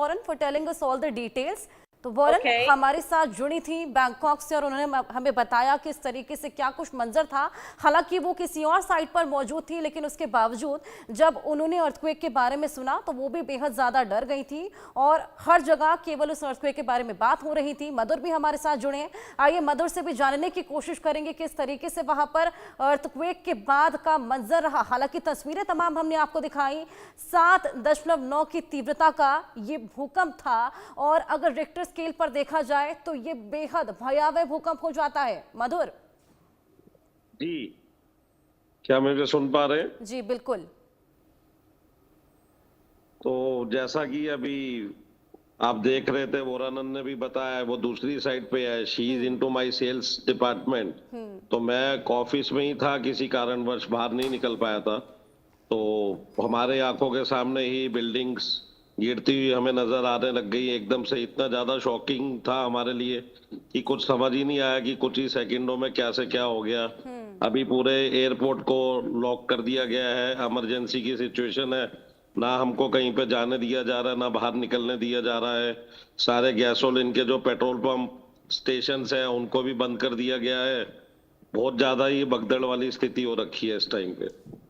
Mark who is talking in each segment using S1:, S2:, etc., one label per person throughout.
S1: Warren for telling us all the details. तो Warren हमारे साथ जुड़ी थी बैंकॉक से और उन्होंने हमें बताया किस तरीके से क्या कुछ मंजर था। हालांकि वो किसी और साइट पर मौजूद थी, लेकिन उसके बावजूद जब उन्होंने अर्थक्वेक के बारे में सुना तो वो भी बेहद ज्यादा डर गई थी और हर जगह केवल उस अर्थक्वेक के बारे में बात हो रही थी। मधुर भी हमारे साथ जुड़े हैं, आइए मधुर से भी जानने की कोशिश करेंगे किस तरीके से वहां पर अर्थक्वेक के बाद का मंजर रहा। हालांकि तस्वीरें तमाम हमने आपको दिखाई, 7.9 की तीव्रता का ये भूकंप था और अगर रिक्टर स्केल पर देखा जाए तो ये बेहद भयावह भूकंप हो जाता है। मधुर
S2: जी, क्या मुझे सुन पा रहे हैं?
S1: जी बिल्कुल।
S2: तो जैसा कि अभी आप देख रहे थे, वोरानंद ने भी बताया, वो दूसरी साइड पे है। She is into my sales department. तो मैं ऑफिस में ही था, किसी कारणवश बाहर नहीं निकल पाया था। तो हमारे आंखों के सामने ही बिल्डिंग्स गिरती हुई हमें नजर आने लग गई एकदम से। इतना ज्यादा शॉकिंग था हमारे लिए कि कुछ समझ ही नहीं आया कि कुछ ही सेकंडों में क्या से क्या हो गया। अभी पूरे एयरपोर्ट को लॉक कर दिया गया है, इमरजेंसी की सिचुएशन है। ना हमको कहीं पे जाने दिया जा रहा है, ना बाहर निकलने दिया जा रहा है। सारे गैसोलीन के जो पेट्रोल पंप स्टेशन है उनको भी बंद कर दिया गया है। बहुत ज्यादा ही भगदड़ वाली स्थिति हो रखी है इस टाइम पे।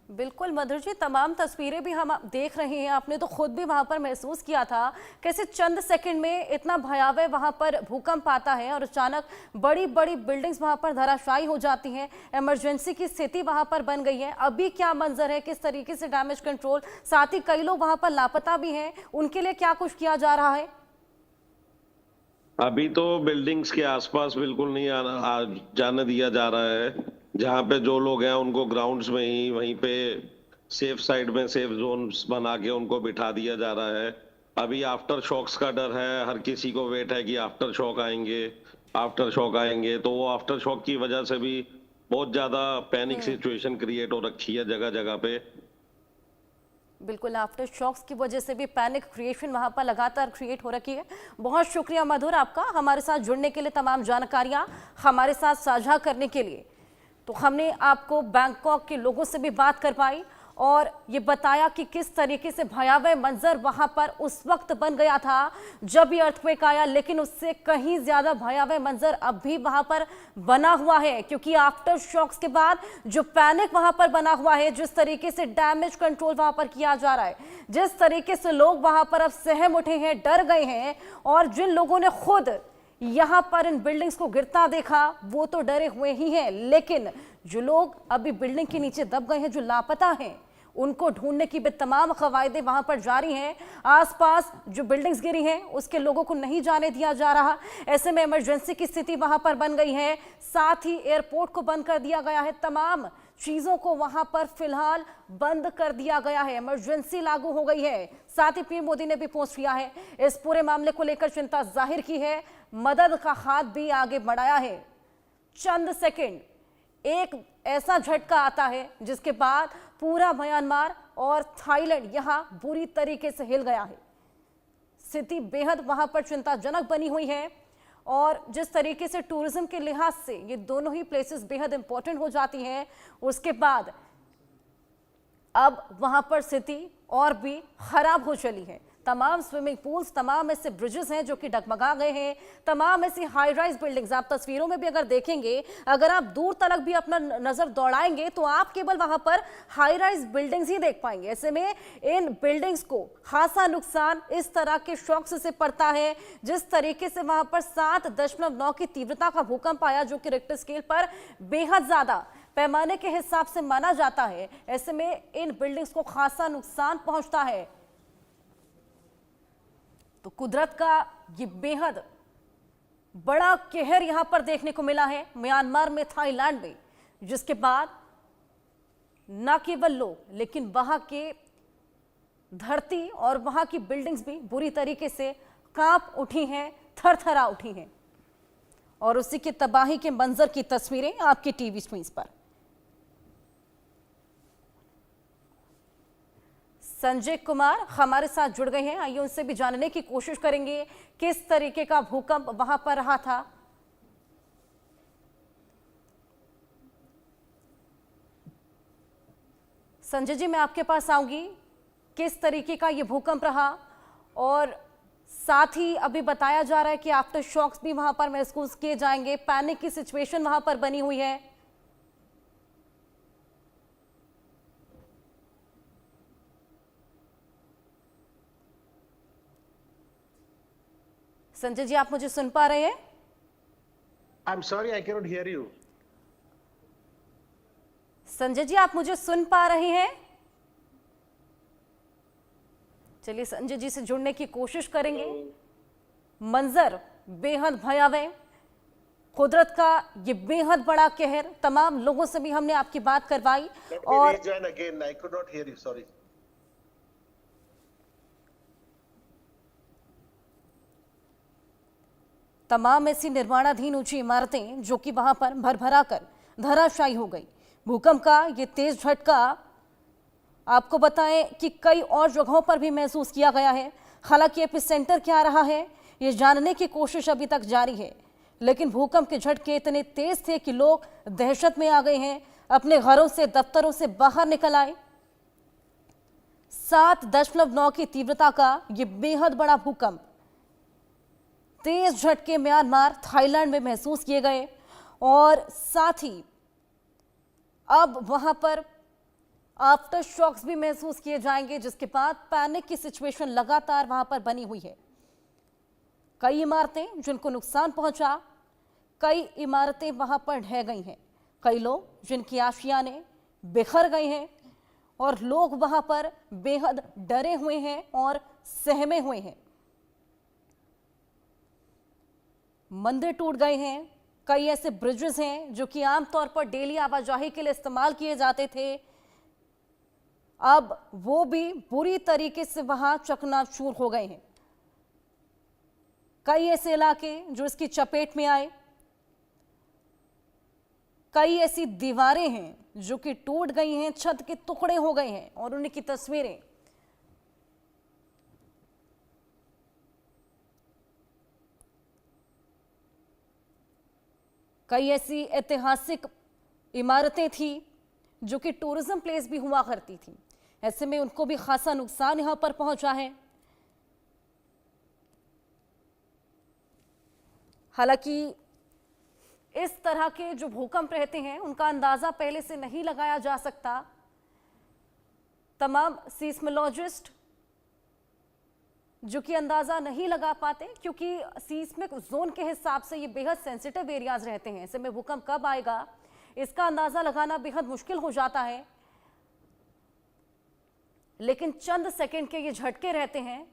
S1: बिल्कुल मधुर जी, तमाम तस्वीरें भी हम देख रहे हैं, आपने तो खुद भी वहां पर महसूस किया था कैसे चंद सेकंड में इतना भयावह वहां पर भूकंप आता है और अचानक बड़ी बड़ी बिल्डिंग्स वहां पर धराशायी हो जाती हैं। इमरजेंसी की स्थिति वहां पर बन गई है। अभी क्या मंजर है, किस तरीके से डैमेज कंट्रोल, साथ ही कई लोग वहां पर लापता भी हैं, उनके लिए क्या कुछ किया जा रहा है?
S2: अभी तो बिल्डिंग्स के आसपास बिल्कुल नहीं जाने दिया जा रहा है। जहाँ पे जो लोग हैं उनको ग्राउंड्स में ही, वहीं पे सेफ साइड में सेफ जोन्स बना के उनको बिठा दिया जा रहा है। अभी आफ्टर शॉक्स का डर है, हर किसी को वेट है कि आफ्टर शॉक आएंगे, आफ्टर शॉक आएंगे। तो वो आफ्टर शॉक की वजह से भी बहुत ज्यादा पैनिक सिचुएशन क्रिएट हो रखी है जगह जगह पे।
S1: बिल्कुल, आफ्टर शॉक्स की वजह से भी पैनिक क्रिएशन वहां पर लगातार क्रिएट हो रखी है। बहुत शुक्रिया मधुर आपका हमारे साथ जुड़ने के लिए, तमाम जानकारियां हमारे साथ साझा करने के लिए। तो हमने आपको बैंकॉक के लोगों से भी बात कर पाई और ये बताया कि किस तरीके से भयावह मंजर वहां पर उस वक्त बन गया था जब ये अर्थक्वेक आया, लेकिन उससे कहीं ज्यादा भयावह मंजर अब भी वहां पर बना हुआ है, क्योंकि आफ्टर शॉक्स के बाद जो पैनिक वहां पर बना हुआ है, जिस तरीके से डैमेज कंट्रोल वहां पर किया जा रहा है, जिस तरीके से लोग वहां पर अब सहम उठे हैं, डर गए हैं, और जिन लोगों ने खुद यहां पर इन बिल्डिंग्स को गिरता देखा वो तो डरे हुए ही हैं, लेकिन जो लोग अभी बिल्डिंग के नीचे दब गए हैं, जो लापता हैं, उनको ढूंढने की भी तमाम कवायदे वहां पर जारी हैं। आसपास जो बिल्डिंग्स गिरी हैं उसके लोगों को नहीं जाने दिया जा रहा। ऐसे में इमरजेंसी की स्थिति वहां पर बन गई है, साथ ही एयरपोर्ट को बंद कर दिया गया है। तमाम चीजों को वहां पर फिलहाल बंद कर दिया गया है, इमरजेंसी लागू हो गई है। साथ ही पीएम मोदी ने भी पोस्ट किया है, इस पूरे मामले को लेकर चिंता जाहिर की है, मदद का हाथ भी आगे बढ़ाया है। चंद सेकंड एक ऐसा झटका आता है जिसके बाद पूरा म्यांमार और थाईलैंड यहां बुरी तरीके से हिल गया है। स्थिति बेहद वहां पर चिंताजनक बनी हुई है और जिस तरीके से टूरिज्म के लिहाज से ये दोनों ही प्लेसेस बेहद इंपॉर्टेंट हो जाती हैं, उसके बाद अब वहां पर स्थिति और भी खराब हो चली है। तमाम स्विमिंग पूल्स, तमाम ऐसे ब्रिजेस हैं जो कि डगमगा गए हैं, तमाम ऐसी हाई राइज बिल्डिंग्स, आप तस्वीरों में भी अगर देखेंगे, अगर आप दूर तक भी अपना नजर दौड़ाएंगे तो आप केवल वहां पर हाई राइज बिल्डिंग्स ही देख पाएंगे। ऐसे में इन बिल्डिंग्स को खासा नुकसान इस तरह के शॉक से पड़ता है। जिस तरीके से वहां पर 7.9 की तीव्रता का भूकंप आया, जो कि रिक्टर स्केल पर बेहद ज्यादा पैमाने के हिसाब से माना जाता है, ऐसे में इन बिल्डिंग्स को खासा नुकसान पहुंचता है। तो कुदरत का ये बेहद बड़ा कहर यहां पर देखने को मिला है म्यांमार में, थाईलैंड में, जिसके बाद न केवल लोग लेकिन वहां के धरती और वहां की बिल्डिंग्स भी बुरी तरीके से कांप उठी हैं, थरथरा उठी हैं। और उसी की तबाही के मंजर की तस्वीरें आपकी टीवी स्क्रीन पर। संजय कुमार हमारे साथ जुड़ गए हैं, आइए उनसे भी जानने की कोशिश करेंगे किस तरीके का भूकंप वहां पर रहा था। संजय जी, मैं आपके पास आऊंगी, किस तरीके का यह भूकंप रहा और साथ ही अभी बताया जा रहा है कि आफ्टर शॉक्स भी वहां पर महसूस किए जाएंगे, पैनिक की सिचुएशन वहां पर बनी हुई है। संजय जी, आप मुझे सुन पा रहे हैं?
S3: I'm sorry, I cannot hear you.
S1: Sanjay ji, आप मुझे सुन पा रहे हैं? चलिए संजय जी से जुड़ने की कोशिश करेंगे। मंजर बेहद भयावह, कुदरत का ये बेहद बड़ा कहर। तमाम लोगों से भी हमने आपकी बात करवाई
S3: Let me
S1: और
S3: rejoin again. I could not hear you. Sorry.
S1: तमाम ऐसी निर्माणाधीन ऊंची इमारतें जो कि वहां पर भरभरा कर धराशायी हो गई। भूकंप का ये तेज झटका आपको बताएं कि कई और जगहों पर भी महसूस किया गया है। हालांकि एपिसेंटर क्या रहा है ये जानने की कोशिश अभी तक जारी है, लेकिन भूकंप के झटके इतने तेज थे कि लोग दहशत में आ गए हैं, अपने घरों से दफ्तरों से बाहर निकल आए। 7.9 की तीव्रता का ये बेहद बड़ा भूकंप, तेज झटके म्यांमार, थाईलैंड में महसूस किए गए और साथ ही अब वहां पर आफ्टर शॉक्स भी महसूस किए जाएंगे, जिसके बाद पैनिक की सिचुएशन लगातार वहां पर बनी हुई है। कई इमारतें जिनको नुकसान पहुंचा, कई इमारतें वहां पर ढह गई हैं, कई लोग जिनकी आशियाने बिखर गए हैं और लोग वहां पर बेहद डरे हुए हैं और सहमे हुए हैं। मंदिर टूट गए हैं, कई ऐसे ब्रिजेस हैं जो कि आमतौर पर डेली आवाजाही के लिए इस्तेमाल किए जाते थे, अब वो भी बुरी तरीके से वहां चकनाचूर हो गए हैं। कई ऐसे इलाके जो इसकी चपेट में आए, कई ऐसी दीवारें हैं जो कि टूट गई हैं, छत के टुकड़े हो गए हैं और उन्हीं की तस्वीरें कई ऐसी ऐतिहासिक इमारतें थी जो कि टूरिज्म प्लेस भी हुआ करती थी, ऐसे में उनको भी खासा नुकसान यहां पर पहुंचा है। हालांकि इस तरह के जो भूकंप रहते हैं उनका अंदाजा पहले से नहीं लगाया जा सकता। तमाम सीस्मोलॉजिस्ट जो कि अंदाजा नहीं लगा पाते, क्योंकि सीस्मिक जोन के हिसाब से ये बेहद सेंसिटिव एरियाज रहते हैं, ऐसे में भूकंप कब आएगा इसका अंदाजा लगाना बेहद मुश्किल हो जाता है। लेकिन चंद सेकंड के ये झटके रहते हैं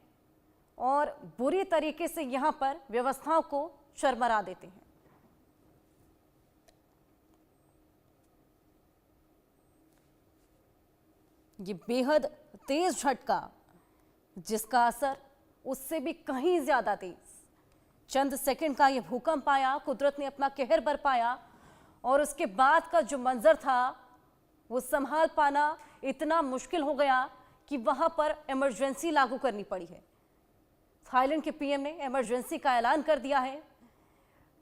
S1: और बुरी तरीके से यहां पर व्यवस्थाओं को चरमरा देते हैं। ये बेहद तेज झटका, जिसका असर उससे भी कहीं ज्यादा तेज, चंद सेकंड का ये भूकंप आया, कुदरत ने अपना कहर बरपाया और उसके बाद का जो मंजर था वो संभाल पाना इतना मुश्किल हो गया कि वहां पर इमरजेंसी लागू करनी पड़ी है। थाईलैंड के पीएम ने इमरजेंसी का ऐलान कर दिया है।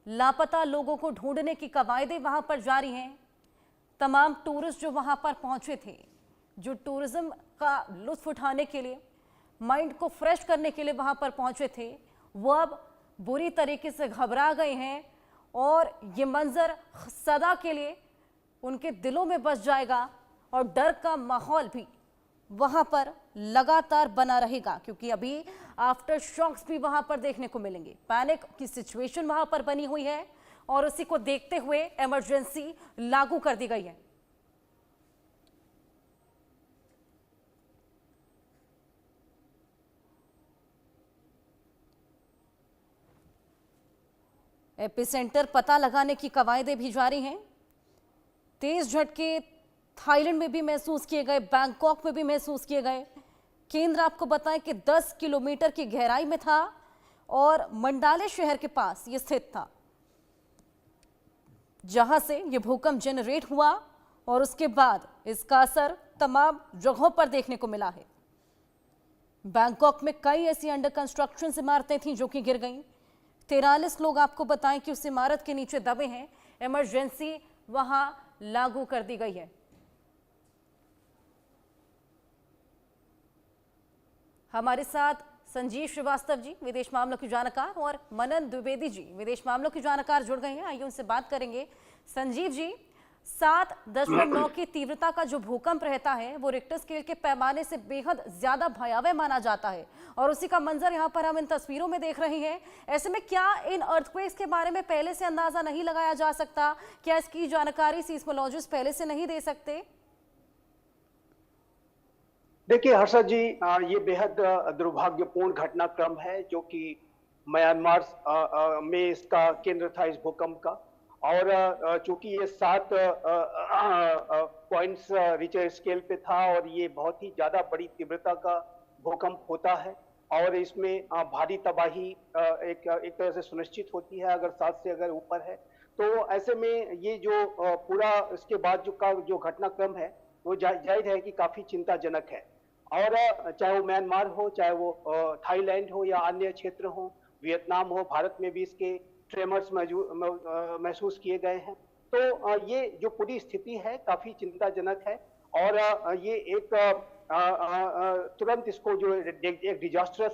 S1: लापता लोगों को ढूंढने की कवायदें वहां पर जारी हैं। तमाम टूरिस्ट जो वहां पर पहुंचे थे, जो टूरिज्म का लुत्फ उठाने के लिए, माइंड को फ्रेश करने के लिए वहां पर पहुंचे थे, वो अब बुरी तरीके से घबरा गए हैं और ये मंजर सदा के लिए उनके दिलों में बस जाएगा और डर का माहौल भी वहां पर लगातार बना रहेगा, क्योंकि अभी आफ्टर शॉक्स भी वहां पर देखने को मिलेंगे। पैनिक की सिचुएशन वहां पर बनी हुई है और उसी को देखते हुए इमरजेंसी लागू कर दी गई है। एपिसेंटर पता लगाने की कवायदें भी जारी हैं। तेज झटके थाईलैंड में भी महसूस किए गए, बैंकॉक में भी महसूस किए गए। केंद्र आपको बताएं कि 10 किलोमीटर की गहराई में था और मंडाले शहर के पास यह स्थित था, जहां से यह भूकंप जनरेट हुआ और उसके बाद इसका असर तमाम जगहों पर देखने को मिला है। बैंकॉक में कई ऐसी अंडर कंस्ट्रक्शन इमारतें थीं जो कि गिर गईं। 43 लोग आपको बताएं कि उस इमारत के नीचे दबे हैं। इमरजेंसी वहां लागू कर दी गई है। हमारे साथ संजीव श्रीवास्तव जी, विदेश मामलों की जानकार, और मनन द्विवेदी जी, विदेश मामलों की जानकार जुड़ गए हैं। आइए उनसे बात करेंगे। संजीव जी, 7.9 की तीव्रता का जो भूकंप रहता है वो रिक्टर स्केल के पैमाने से बेहद ज्यादा भयावह माना जाता है, और उसी का मंजर यहाँ पर हम इन तस्वीरों में देख रहे हैं। ऐसे में क्या इन अर्थक्वेक्स के बारे में पहले से अंदाजा नहीं लगाया जा सकता? क्या इसकी जानकारी सीस्मोलॉजिस्ट पहले से नहीं दे सकते?
S4: देखिए हर्षा जी, ये बेहद दुर्भाग्यपूर्ण घटनाक्रम है जो कि म्यांमार में इसका केंद्र था इस भूकंप का। और चूंकि ये 7 पॉइंट्स रिक्टर स्केल पे था और ये बहुत ही ज्यादा बड़ी तीव्रता का भूकंप होता है, और इसमें भारी तबाही एक तरह से सुनिश्चित होती है अगर 7 से अगर ऊपर है। तो ऐसे में ये जो पूरा इसके बाद जो घटनाक्रम है वो जाहिर है कि काफी चिंताजनक है। और चाहे वो म्यांमार हो, चाहे वो थाईलैंड हो या अन्य क्षेत्र हो, वियतनाम हो, भारत में भी इसके ट्रेमर्स महसूस किए गए हैं। तो ये जो पूरी स्थिति है काफी चिंताजनक है, और ये एक तुरंत इसको जो एक डिजास्टरस